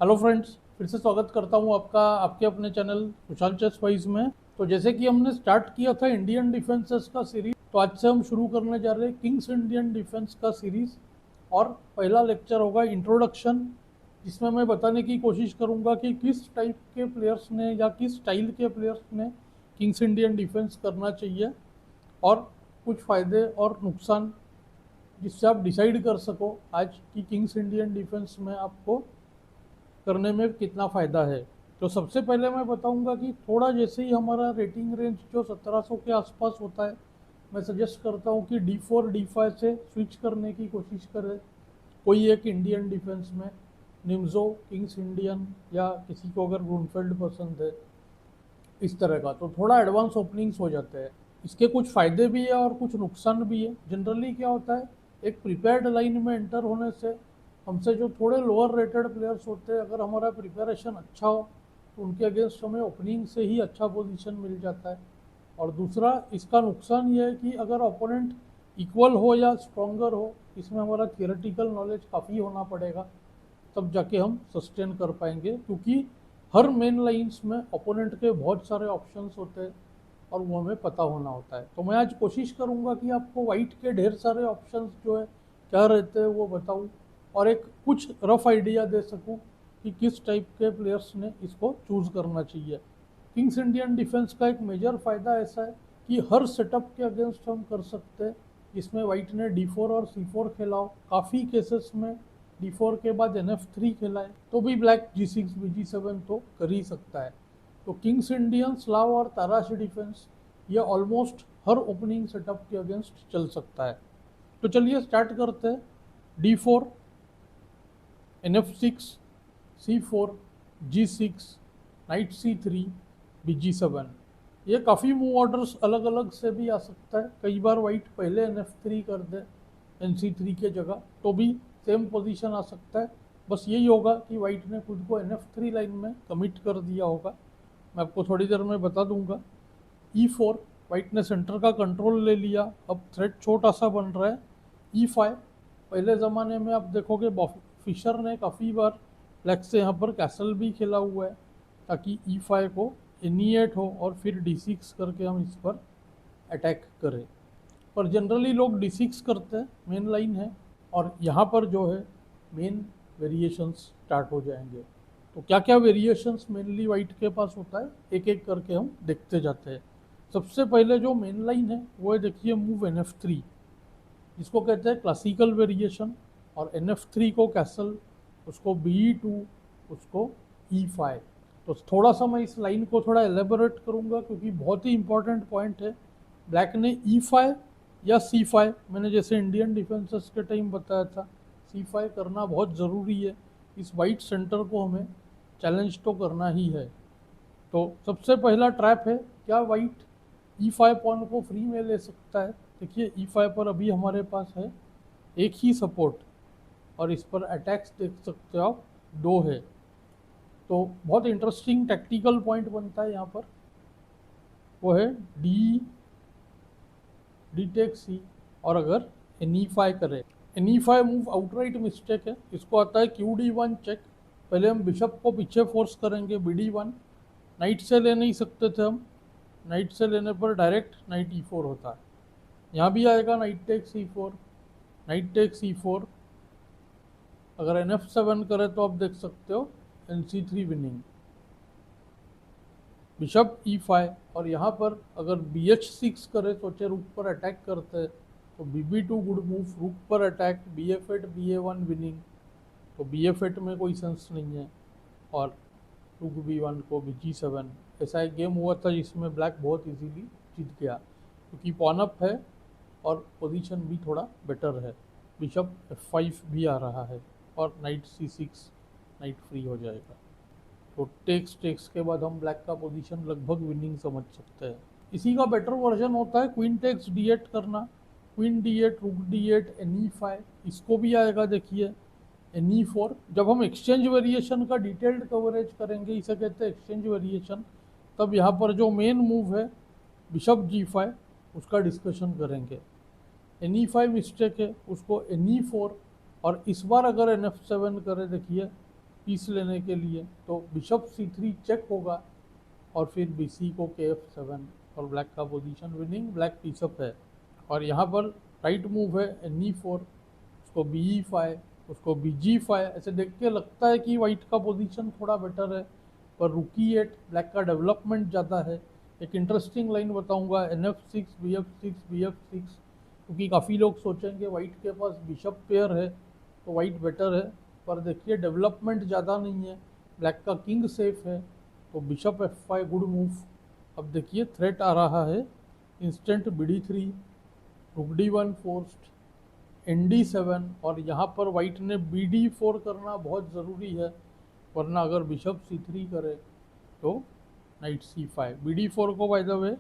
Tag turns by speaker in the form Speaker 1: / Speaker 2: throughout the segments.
Speaker 1: Hello friends, फिर से स्वागत करता हूं आपका आपके अपने चैनल कुशाल चेस वाइज में। तो जैसे कि हमने स्टार्ट किया था इंडियन डिफेंसेस का सीरीज, तो आज से हम शुरू करने जा रहे हैं किंग्स इंडियन डिफेंस का सीरीज। और पहला लेक्चर होगा इंट्रोडक्शन, जिसमें मैं बताने की कोशिश करूंगा कि किस टाइप के प्लेयर्स ने या किस स्टाइल के प्लेयर्स ने किंग्स इंडियन डिफेंस करना चाहिए, और कुछ फ़ायदे और नुकसान जिससे आप डिसाइड कर सको आज कि किंग्स इंडियन डिफेंस में आपको करने में कितना फ़ायदा है। तो सबसे पहले मैं बताऊंगा कि थोड़ा जैसे ही हमारा रेटिंग रेंज जो 1700 के आसपास होता है, मैं सजेस्ट करता हूँ कि D4 D5 से स्विच करने की कोशिश करें कोई एक इंडियन डिफेंस में, निम्जो, किंग्स इंडियन, या किसी को अगर ग्रूनफेल्ड पसंद है इस तरह का, तो थोड़ा एडवांस ओपनिंग्स हो जाते हैं। इसके कुछ फ़ायदे भी है और कुछ नुकसान भी है। जनरली क्या होता है, एक प्रिपेयर्ड लाइन में एंटर होने से हमसे जो थोड़े लोअर रेटेड प्लेयर्स होते हैं, अगर हमारा प्रिपरेशन अच्छा हो तो उनके अगेंस्ट हमें ओपनिंग से ही अच्छा पोजीशन मिल जाता है। और दूसरा इसका नुकसान ये है कि अगर ओपोनेंट इक्वल हो या स्ट्रॉन्गर हो, इसमें हमारा थियोरेटिकल नॉलेज काफ़ी होना पड़ेगा, तब जाके हम सस्टेन कर पाएंगे, क्योंकि हर मेन लाइंस में ओपोनेंट के बहुत सारे ऑप्शंस होते हैं और वो हमें पता होना होता है। तो मैं आज कोशिश करूंगा कि आपको वाइट के ढेर सारे ऑप्शंस जो है क्या रहते हैं वो बताऊं, और एक कुछ रफ आइडिया दे सकूं कि किस टाइप के प्लेयर्स ने इसको चूज़ करना चाहिए। किंग्स इंडियन डिफेंस का एक मेजर फ़ायदा ऐसा है कि हर सेटअप के अगेंस्ट हम कर सकते हैं। इसमें वाइट ने D4 और C4 खेला हो, काफ़ी केसेस में D4 के बाद NF3 खेला है, तो भी ब्लैक G6 BG7 तो कर ही सकता है। तो किंग्स इंडियन, स्लाव और ताराश डिफेंस ये ऑलमोस्ट हर ओपनिंग सेटअप के अगेंस्ट चल सकता है। तो चलिए स्टार्ट करते हैं। D4, NF6, C4, G6, night C3, BG7। ये काफ़ी मूव ऑर्डर्स अलग अलग से भी आ सकता है। कई बार वाइट पहले NF3 कर दे NC3 के जगह, तो भी सेम पोजीशन आ सकता है। बस यही होगा कि वाइट ने खुद को NF3 लाइन में कमिट कर दिया होगा। मैं आपको थोड़ी देर में बता दूंगा। E4, वाइट ने सेंटर का कंट्रोल ले लिया, अब थ्रेट छोटा सा बन रहा है। E5, पहले ज़माने में आप देखोगे फिशर ने काफ़ी बार ब्लैक से यहाँ पर कैसल भी खेला हुआ है, ताकि E5 को E8 हो और फिर D6 करके हम इस पर अटैक करें। पर जनरली लोग D6 करते हैं, मेन लाइन है, और यहाँ पर जो है मेन वेरिएशंस स्टार्ट हो जाएंगे। तो क्या क्या वेरिएशंस मेनली वाइट के पास होता है, एक एक करके हम देखते जाते हैं। सबसे पहले जो मेन लाइन है वो है, देखिए, मूव NF3, जिसको कहते हैं क्लासिकल वेरिएशन, और NF3 को कैसल, उसको BE2, उसको E5। तो थोड़ा सा मैं इस लाइन को थोड़ा एलेबोरेट करूंगा, क्योंकि बहुत ही इंपॉर्टेंट पॉइंट है। ब्लैक ने E5 या C5, मैंने जैसे इंडियन डिफेंसेस के टाइम बताया था, C5 करना बहुत ज़रूरी है। इस वाइट सेंटर को हमें चैलेंज तो करना ही है। तो सबसे पहला ट्रैप है, क्या वाइट E5 पॉन को फ्री में ले सकता है। देखिए E5 पर अभी हमारे पास है एक ही सपोर्ट, और इस पर अटैक्स देख सकते हो आप, दो है। तो बहुत इंटरेस्टिंग टैक्टिकल पॉइंट बनता है यहाँ पर, वो है डी टेक सी। और अगर NE5 करे, NE5 मूव आउटराइट मिस्टेक है, इसको आता है QD1 चेक। पहले हम बिशप को पीछे फोर्स करेंगे BD1, नाइट से ले नहीं सकते थे हम, नाइट से लेने पर डायरेक्ट नाइट E4 होता है। यहाँ भी आएगा night take C4, night take C4। अगर NF7 करे तो आप देख सकते हो NC3 विनिंग, बिशप E5। और यहाँ पर अगर BH6 करे, सोचे रुक पर अटैक करते हैं, तो BB2 गुड मूव, रुक पर अटैक, BF8 BA1 विनिंग। तो BF8 में कोई सेंस नहीं है, और रुक B1 को BG7। ऐसा एक गेम हुआ था जिसमें ब्लैक बहुत इजीली जीत गया, क्योंकि पॉनअप है और पोजीशन भी थोड़ा बेटर है। बिशप F5 भी आ रहा है, और नाइट C6, नाइट फ्री हो जाएगा। तो टेक्स टेक्स के बाद हम ब्लैक का पोजीशन लगभग विनिंग समझ सकते हैं। इसी का बेटर वर्जन होता है क्वीन टेक्स D8 करना, क्वीन D8, रुक D8, NE5। इसको भी आएगा, देखिए, NE4। जब हम एक्सचेंज वेरिएशन का डिटेल्ड कवरेज करेंगे, इसे कहते हैं एक्सचेंज वेरिएशन, तब यहाँ पर जो मेन मूव है बिशप G5, उसका डिस्कशन करेंगे। NE5 मिस्टेक है, उसको NE4, और इस बार अगर NF7 करे, देखिए पीस लेने के लिए। तो बिशप C3 चेक होगा और फिर BC को KF7 और ब्लैक का पोजीशन विनिंग, ब्लैक पीसअप है। और यहाँ पर राइट मूव है NE4, उसको BE5, उसको BG5। ऐसे देख के लगता है कि वाइट का पोजीशन थोड़ा बेटर है, पर रुकी एट ब्लैक का डेवलपमेंट ज़्यादा है। एक इंटरेस्टिंग लाइन बताऊंगा, NF6 BF6 BF6, क्योंकि काफ़ी लोग सोचेंगे वाइट के पास बिशप पेयर है तो वाइट बेटर है, पर देखिए डेवलपमेंट ज़्यादा नहीं है, ब्लैक का किंग सेफ है। तो बिशप F5 गुड मूव। अब देखिए थ्रेट आ रहा है इंस्टेंट BD3, रुक D1 फोर्स्ड, ND7, और यहाँ पर वाइट ने BD4 करना बहुत ज़रूरी है, वरना अगर बिशप C3 करे तो नाइट C5, BD4 को बाय द वे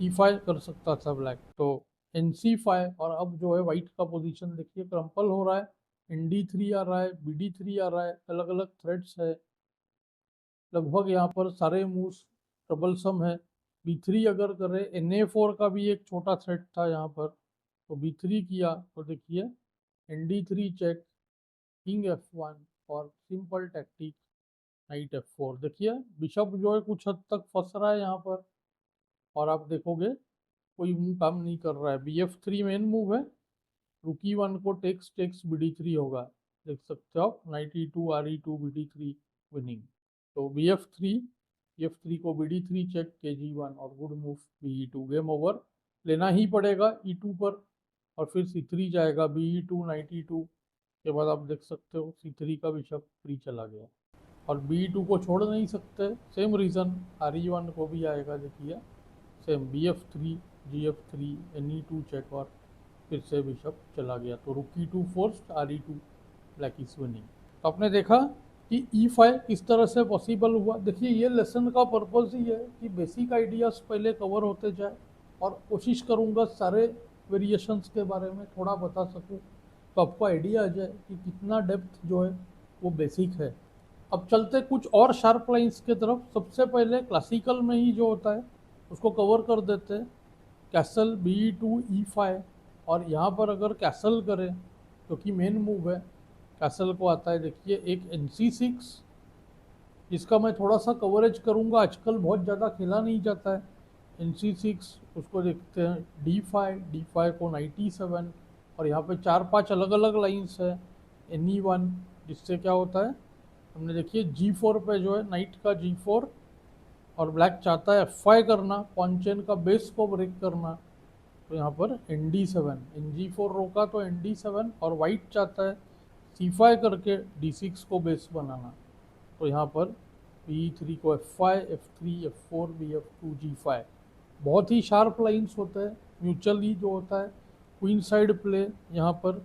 Speaker 1: C5 कर सकता था ब्लैक, तो NC5। और अब जो है वाइट का पोजीशन देखिए क्रम्पल हो रहा है, ND3 आ रहा है, BD3 आ रहा है, अलग अलग थ्रेड्स है, लगभग यहाँ पर सारे मूव्स ट्रबलसम है। B3 अगर करे, NA4 का भी एक छोटा थ्रेड था यहाँ पर, तो B3 किया तो देखिए ND3 चेक, किंग F1 और सिंपल टैक्टिक नाइट F4। देखिए बिशप जो है कुछ हद तक फंस रहा है यहाँ पर, और आप देखोगे कोई मूव काम नहीं कर रहा है। BF3 मेन मूव है, रुक E1 को टेक्स टेक्स BD3 होगा, देख सकते हो आप, night E2 RE2 BD3 winning. तो BF3 को BD3 चेक KG1 और good move BE2, game over, लेना ही पड़ेगा E2 पर, और फिर C3 जाएगा BE2 नाइट E2 के बाद आप देख सकते हो C3 का बिशप फ्री चला गया, और BE2 को छोड़ नहीं सकते, सेम रीज़न RE1 को भी आएगा। देखिए same BF3 GF3 NE2 check और फिर से बिशप चला गया, तो रुक E2 forced RE2, black is winning. तो आपने देखा कि E5 किस तरह से पॉसिबल हुआ। देखिए ये लेसन का पर्पस ही है कि बेसिक आइडियाज़ पहले कवर होते जाए, और कोशिश करूँगा सारे वेरिएशंस के बारे में थोड़ा बता सकूँ, तो आपको आइडिया आ जाए कि कितना डेप्थ जो है वो बेसिक है। अब चलते कुछ और शार्प लाइंस की तरफ। सबसे पहले क्लासिकल में ही जो होता है उसको कवर कर देते हैं, कैसल BE2 E5। और यहाँ पर अगर कैसल करें, क्योंकि मेन मूव है, कैसल को आता है देखिए एक NC6, जिसका मैं थोड़ा सा कवरेज करूँगा, आजकल बहुत ज़्यादा खेला नहीं जाता है। NC6, उसको देखते हैं D5 को नाइट E7, और यहाँ पे 4-5 अलग अलग लाइंस है, NE1, जिससे क्या होता है, हमने देखिए G4 पे जो है नाइट का G4, और ब्लैक चाहता है F5 करना, पॉन चेन का बेस को ब्रेक करना, तो यहाँ पर ND7, NG4 रोका तो ND7, और वाइट चाहता है C5 करके D6 को बेस बनाना, तो यहाँ पर BE3 को F5 F3 F4 BF2 G5। बहुत ही शार्प लाइंस होते हैं, म्यूचुअली जो होता है क्वीन साइड प्ले, यहाँ पर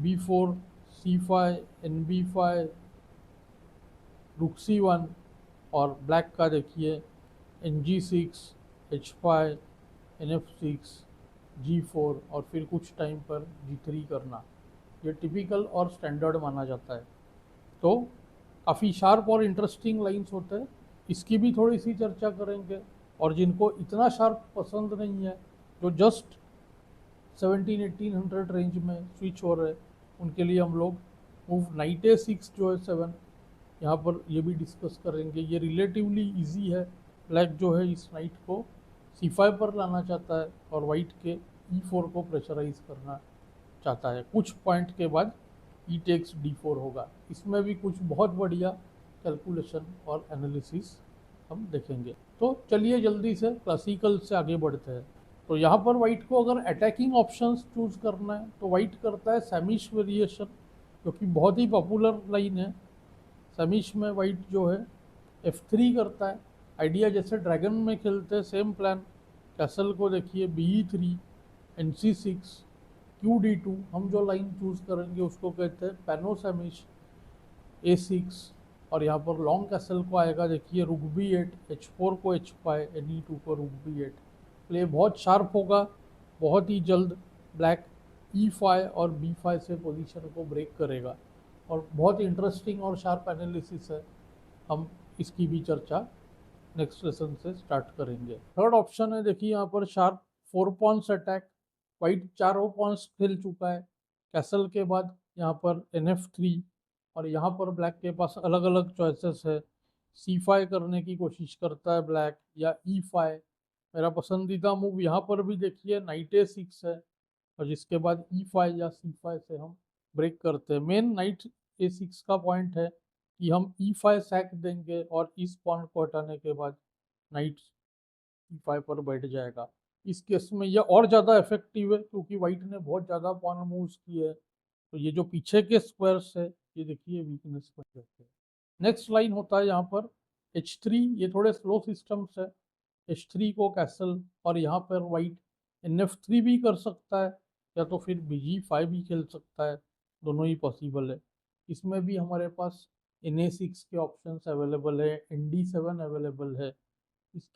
Speaker 1: B4 C5 NB5 रुक C1, और ब्लैक का देखिए NG6 H5 NF6 G4, और फिर कुछ टाइम पर G3 करना, ये टिपिकल और स्टैंडर्ड माना जाता है। तो काफ़ी शार्प और इंटरेस्टिंग लाइंस होते हैं, इसकी भी थोड़ी सी चर्चा करेंगे। और जिनको इतना शार्प पसंद नहीं है, जो जस्ट 1700-1800 रेंज में स्विच हो रहे, उनके लिए हम लोग मूव नाइट A6 जो है 7, यहाँ पर ये भी डिस्कस करेंगे। ये रिलेटिवली इजी है, ब्लैक जो है इस नाइट को C5 पर लाना चाहता है, और वाइट के E4 को प्रेशराइज करना चाहता है। कुछ पॉइंट के बाद E टेक्स D4 होगा, इसमें भी कुछ बहुत बढ़िया कैलकुलेशन और एनालिसिस हम देखेंगे। तो चलिए जल्दी से क्लासिकल से आगे बढ़ते हैं। तो यहाँ पर वाइट को अगर अटैकिंग ऑप्शंस चूज करना है तो वाइट करता है सैमिश वेरिएशन, जो कि बहुत ही पॉपुलर लाइन है। सैमिश में वाइट जो है F3 करता है, आइडिया जैसे ड्रैगन में खेलते हैं, सेम प्लान। कैसल को देखिए BE3 NC6 QD2, हम जो लाइन चूज करेंगे उसको कहते हैं पैनोसैमिश A6, और यहाँ पर लॉन्ग कैसल को आएगा देखिए रुक B8 H4 को H5 NE2 को रुक B8। प्ले बहुत शार्प होगा, बहुत ही जल्द ब्लैक E5 और B5 से पोजीशन को ब्रेक करेगा, और बहुत इंटरेस्टिंग और शार्प एनालिसिस है। हम इसकी भी चर्चा नेक्स्ट लेसन से स्टार्ट करेंगे। थर्ड ऑप्शन है देखिए यहाँ पर शार्प 4 पॉन्स अटैक। वाइट चारों पॉन्स खेल चुका है कैसल के बाद, यहाँ पर NF3 और यहाँ पर ब्लैक के पास अलग अलग चॉइसेस है। C5 करने की कोशिश करता है ब्लैक, या E5। मेरा पसंदीदा मूव यहाँ पर भी देखिए नाइट A6 है, और जिसके बाद E5 या C5 से हम ब्रेक करते हैं। मेन नाइट A6 का पॉइंट है कि हम E5 सैक देंगे और इस पॉइंट को हटाने के बाद नाइट E5 पर बैठ जाएगा। इस केस में यह और ज़्यादा इफेक्टिव है क्योंकि वाइट ने बहुत ज़्यादा पॉन मूव्स किए है। तो ये जो पीछे के स्क्वायर्स है ये देखिए वीकनेस बन जाते हैं। नेक्स्ट लाइन होता है यहाँ पर H3। ये थोड़े स्लो सिस्टम्स है। H3 को कैसल, और यहाँ पर वाइट NF3 भी कर सकता है, या तो फिर BG5 भी खेल सकता है, दोनों ही पॉसिबल है। इसमें भी हमारे पास NA6 के ऑप्शंस अवेलेबल है, ND7 अवेलेबल है।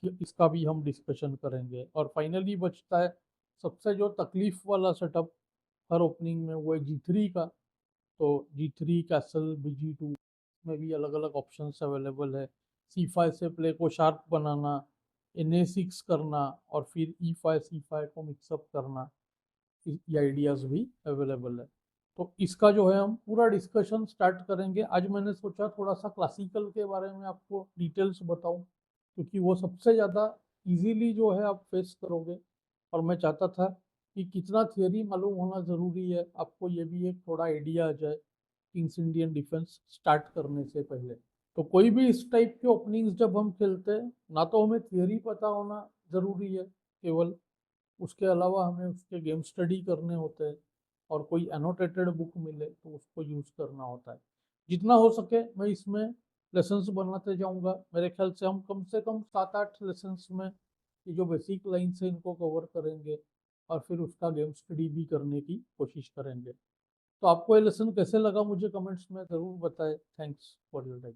Speaker 1: इसका भी हम डिस्कशन करेंगे। और फाइनली बचता है सबसे जो तकलीफ वाला सेटअप हर ओपनिंग में, वो है G3 का। तो G3 कैसल BG2 में भी अलग अलग ऑप्शंस अवेलेबल है। C5 से प्ले को शार्प बनाना, NA6 करना, और फिर E5 C5 को मिक्सअप करना, ये आइडियाज़ भी अवेलेबल है। तो इसका जो है हम पूरा डिस्कशन स्टार्ट करेंगे। आज मैंने सोचा थोड़ा सा क्लासिकल के बारे में आपको डिटेल्स बताऊं, क्योंकि वो सबसे ज़्यादा इजीली जो है आप फेस करोगे। और मैं चाहता था कि कितना थियोरी मालूम होना ज़रूरी है, आपको ये भी एक थोड़ा आइडिया आ जाए किंग्स इंडियन डिफेंस स्टार्ट करने से पहले। तो कोई भी इस टाइप के ओपनिंग्स जब हम खेलते हैं, ना तो हमें थियोरी पता होना ज़रूरी है केवल, उसके अलावा हमें उसके गेम स्टडी करने होते हैं, और कोई एनोटेटेड बुक मिले तो उसको यूज़ करना होता है। जितना हो सके मैं इसमें लेसन्स बनाते जाऊंगा। मेरे ख्याल से कम 7-8 लेसन्स में ये जो बेसिक लाइन्स है इनको कवर करेंगे, और फिर उसका गेम स्टडी भी करने की कोशिश करेंगे। तो आपको ये लेसन कैसे लगा मुझे कमेंट्स में ज़रूर बताएं। Thanks for your time.